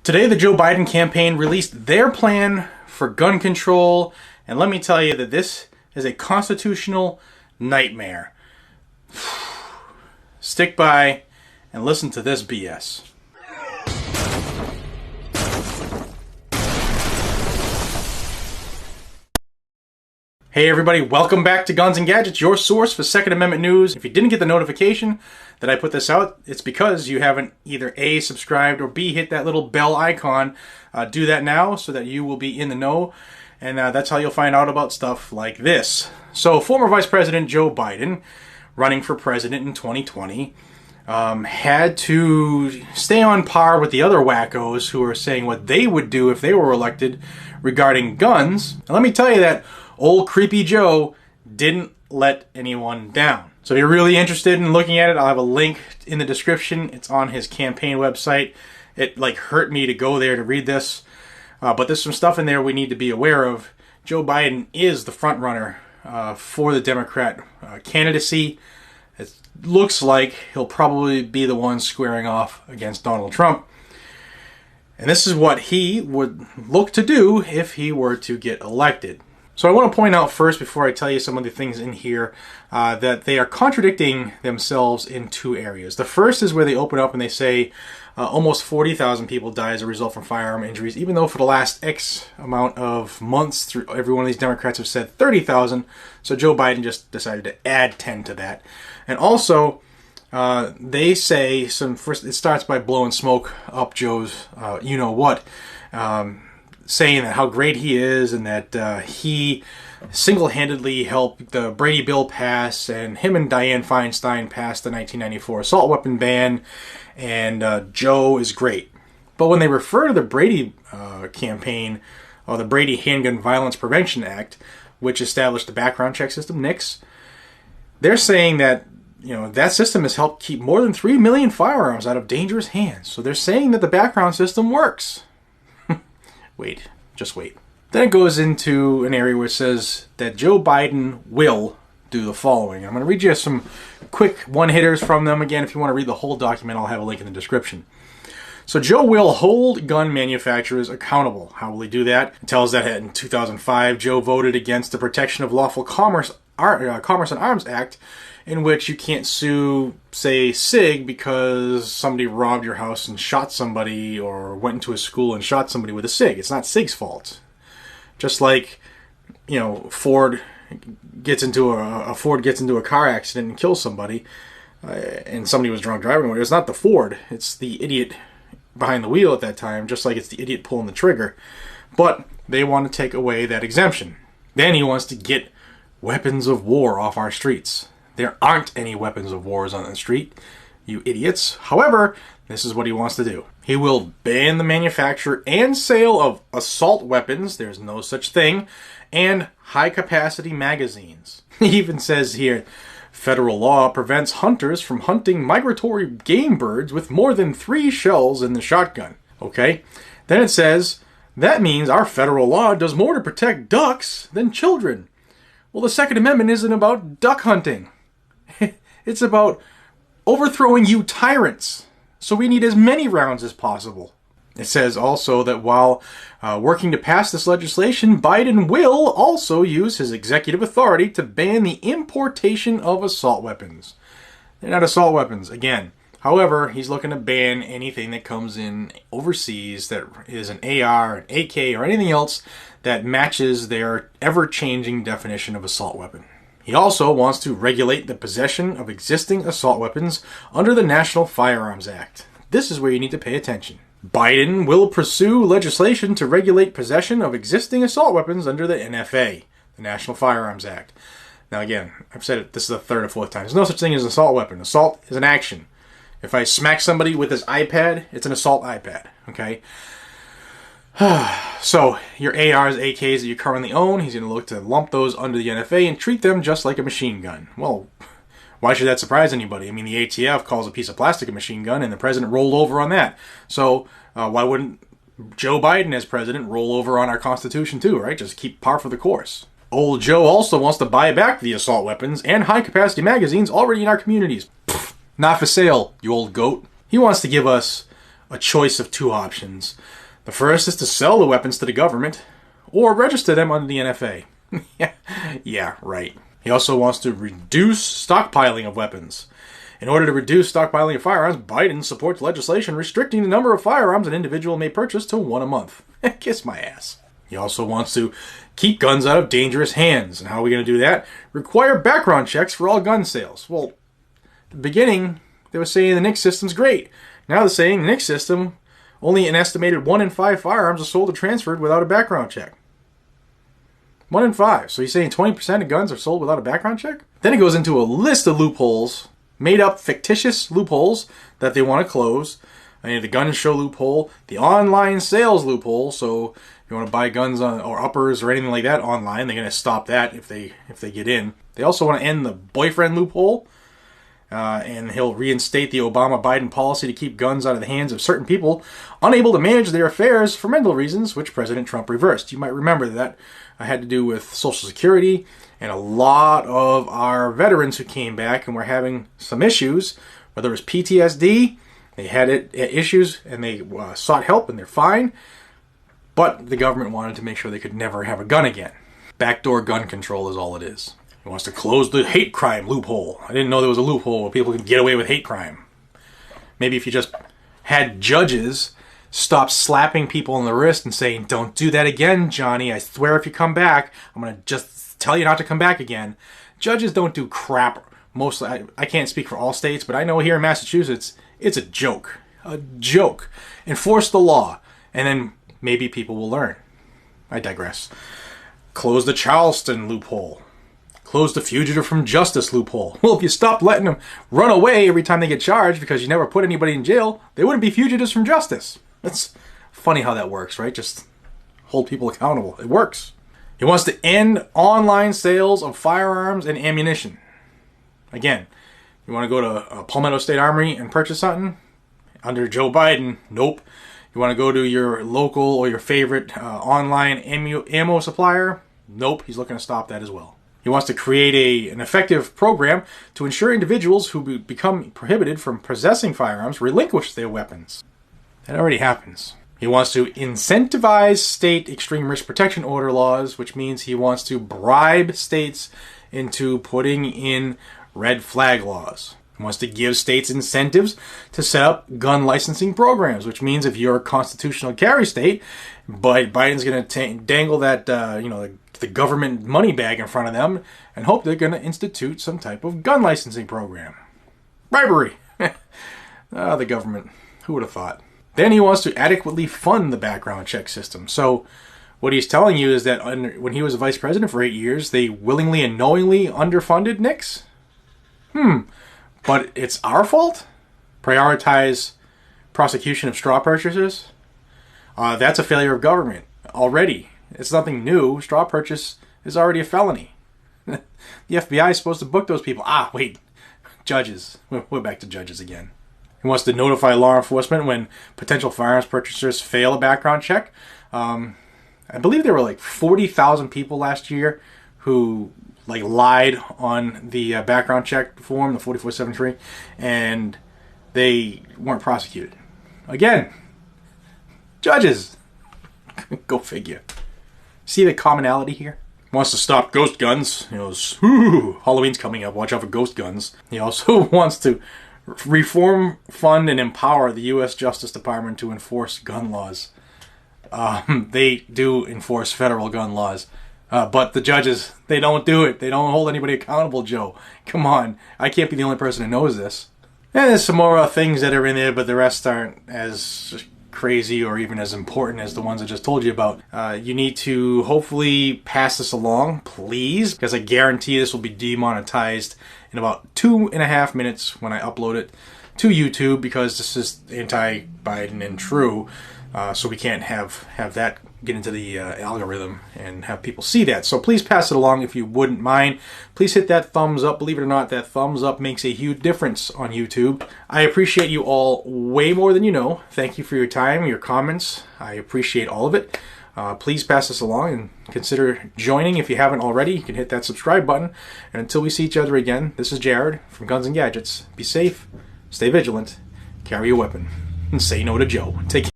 Today, the Joe Biden campaign released their plan for gun control, and let me tell you that this is a constitutional nightmare. Stick by and listen to this BS. Hey everybody, welcome back to Guns and Gadgets, your source for Second Amendment news. If you didn't get the notification that I put this out, it's because you haven't either A, subscribed, or B, hit that little bell icon. Do that now so that you will be in the know, and that's how you'll find out about stuff like this. So, former Vice President Joe Biden, running for president in 2020, had to stay on par with the other wackos who are saying what they would do if they were elected regarding guns. And let me tell you that old Creepy Joe didn't let anyone down. So if you're really interested in looking at it, I'll have a link in the description. It's on his campaign website. It hurt me to go there to read this. But there's some stuff in there we need to be aware of. Joe Biden is the front runner for the Democrat candidacy. It looks like he'll probably be the one squaring off against Donald Trump. And this is what he would look to do if he were to get elected. So I want to point out first, before I tell you some of the things in here, that they are contradicting themselves in two areas. The first is where they open up and they say almost 40,000 people die as a result from firearm injuries, even though for the last X amount of months, through every one of these Democrats have said 30,000. So Joe Biden just decided to add 10 to that. And also, they say first, it starts by blowing smoke up Joe's you-know-what, saying that how great he is and that he single-handedly helped the Brady bill pass, and him and Dianne Feinstein passed the 1994 assault weapon ban, and Joe is great. But when they refer to the Brady campaign, or the Brady Handgun Violence Prevention Act, which established the background check system, NICS, they're saying that that system has helped keep more than 3 million firearms out of dangerous hands. So they're saying that the background system works. Wait, just wait. Then it goes into an area where it says that Joe Biden will do the following. I'm going to read you some quick one-hitters from them. Again, if you want to read the whole document, I'll have a link in the description. So Joe will hold gun manufacturers accountable. How will he do that? It tells that in 2005, Joe voted against the Protection of Lawful Commerce and Arms Act, in which you can't sue, say, SIG because somebody robbed your house and shot somebody, or went into a school and shot somebody with a SIG. It's not SIG's fault. Just like, Ford gets into a car accident and kills somebody, and somebody was drunk driving. It's not the Ford. It's the idiot behind the wheel at that time, just like it's the idiot pulling the trigger. But they want to take away that exemption. Then he wants to get weapons of war off our streets. There aren't any weapons of war on the street, you idiots. However, this is what he wants to do. He will ban the manufacture and sale of assault weapons, there's no such thing, and high-capacity magazines. He even says here, federal law prevents hunters from hunting migratory game birds with more than 3 shells in the shotgun. Okay? Then it says, that means our federal law does more to protect ducks than children. Well, the Second Amendment isn't about duck hunting. It's about overthrowing you tyrants. So we need as many rounds as possible. It says also that while working to pass this legislation, Biden will also use his executive authority to ban the importation of assault weapons. They're not assault weapons, again. However, he's looking to ban anything that comes in overseas that is an AR, an AK, or anything else that matches their ever-changing definition of assault weapon. He also wants to regulate the possession of existing assault weapons under the National Firearms Act. This is where you need to pay attention. Biden will pursue legislation to regulate possession of existing assault weapons under the NFA, the National Firearms Act. Now again, I've said it, this is the third or fourth time. There's no such thing as an assault weapon. Assault is an action. If I smack somebody with this iPad, it's an assault iPad, okay? So, your ARs, AKs that you currently own, he's going to look to lump those under the NFA and treat them just like a machine gun. Well, why should that surprise anybody? I mean, the ATF calls a piece of plastic a machine gun, and the president rolled over on that. So, why wouldn't Joe Biden as president roll over on our Constitution too, right? Just keep par for the course. Old Joe also wants to buy back the assault weapons and high-capacity magazines already in our communities. Pfft, not for sale, you old goat. He wants to give us a choice of two options. The first is to sell the weapons to the government or register them under the NFA. Yeah, right. He also wants to reduce stockpiling of weapons. In order to reduce stockpiling of firearms, Biden supports legislation restricting the number of firearms an individual may purchase to one a month. Kiss my ass. He also wants to keep guns out of dangerous hands. And how are we going to do that? Require background checks for all gun sales. Well, at the beginning, they were saying the NICS system's great. Now they're saying the NICS system, only an estimated 1 in 5 firearms are sold or transferred without a background check. 1 in 5. So you're saying 20% of guns are sold without a background check? Then it goes into a list of loopholes, made up fictitious loopholes that they want to close. The gun show loophole, the online sales loophole. So if you want to buy guns or uppers or anything like that online, they're going to stop that if they get in. They also want to end the boyfriend loophole. And he'll reinstate the Obama-Biden policy to keep guns out of the hands of certain people unable to manage their affairs for mental reasons, which President Trump reversed. You might remember that had to do with Social Security and a lot of our veterans who came back and were having some issues, whether it was PTSD, they had issues and they sought help and they're fine, but the government wanted to make sure they could never have a gun again. Backdoor gun control is all it is. He wants to close the hate crime loophole. I didn't know there was a loophole where people could get away with hate crime. Maybe if you just had judges stop slapping people on the wrist and saying, "Don't do that again, Johnny. I swear if you come back, I'm going to just tell you not to come back again." Judges don't do crap. Mostly, I can't speak for all states, but I know here in Massachusetts, it's a joke. A joke. Enforce the law, and then maybe people will learn. I digress. Close the Charleston loophole. Close the fugitive from justice loophole. Well, if you stop letting them run away every time they get charged because you never put anybody in jail, they wouldn't be fugitives from justice. It's funny how that works, right? Just hold people accountable. It works. He wants to end online sales of firearms and ammunition. Again, you want to go to Palmetto State Armory and purchase something? Under Joe Biden, nope. You want to go to your local or your favorite online ammo supplier? Nope, he's looking to stop that as well. He wants to create an effective program to ensure individuals who become prohibited from possessing firearms relinquish their weapons. That already happens. He wants to incentivize state extreme risk protection order laws, which means he wants to bribe states into putting in red flag laws. He wants to give states incentives to set up gun licensing programs, which means if you're a constitutional carry state, Biden's going to dangle that, the government money bag in front of them and hope they're going to institute some type of gun licensing program. Bribery. The government. Who would have thought? Then he wants to adequately fund the background check system. So what he's telling you is that when he was vice president for 8 years, they willingly and knowingly underfunded NICS? But it's our fault? Prioritize prosecution of straw purchasers? That's a failure of government already. It's nothing new. Straw purchase is already a felony. The FBI is supposed to book those people. Wait. Judges. We're back to judges again. He wants to notify law enforcement when potential firearms purchasers fail a background check. I believe there were like 40,000 people last year who lied on the background check form, the 4473, and they weren't prosecuted. Again, judges. Go figure. See the commonality here? He wants to stop ghost guns. He goes, Halloween's coming up, watch out for ghost guns. He also wants to reform, fund, and empower the U.S. Justice Department to enforce gun laws. They do enforce federal gun laws. But the judges, they don't do it. They don't hold anybody accountable, Joe. Come on. I can't be the only person who knows this. And there's some more things that are in there, but the rest aren't as crazy or even as important as the ones I just told you about. You need to hopefully pass this along, please, because I guarantee this will be demonetized in about 2.5 minutes when I upload it to YouTube, because this is anti-Biden and true. So we can't have that get into the algorithm and have people see that. So please pass it along if you wouldn't mind. Please hit that thumbs up. Believe it or not, that thumbs up makes a huge difference on YouTube. I appreciate you all way more than you know. Thank you for your time, your comments. I appreciate all of it. Please pass this along and consider joining if you haven't already. You can hit that subscribe button. And until we see each other again, this is Jared from Guns and Gadgets. Be safe, stay vigilant, carry a weapon. and say no to Joe. Take care.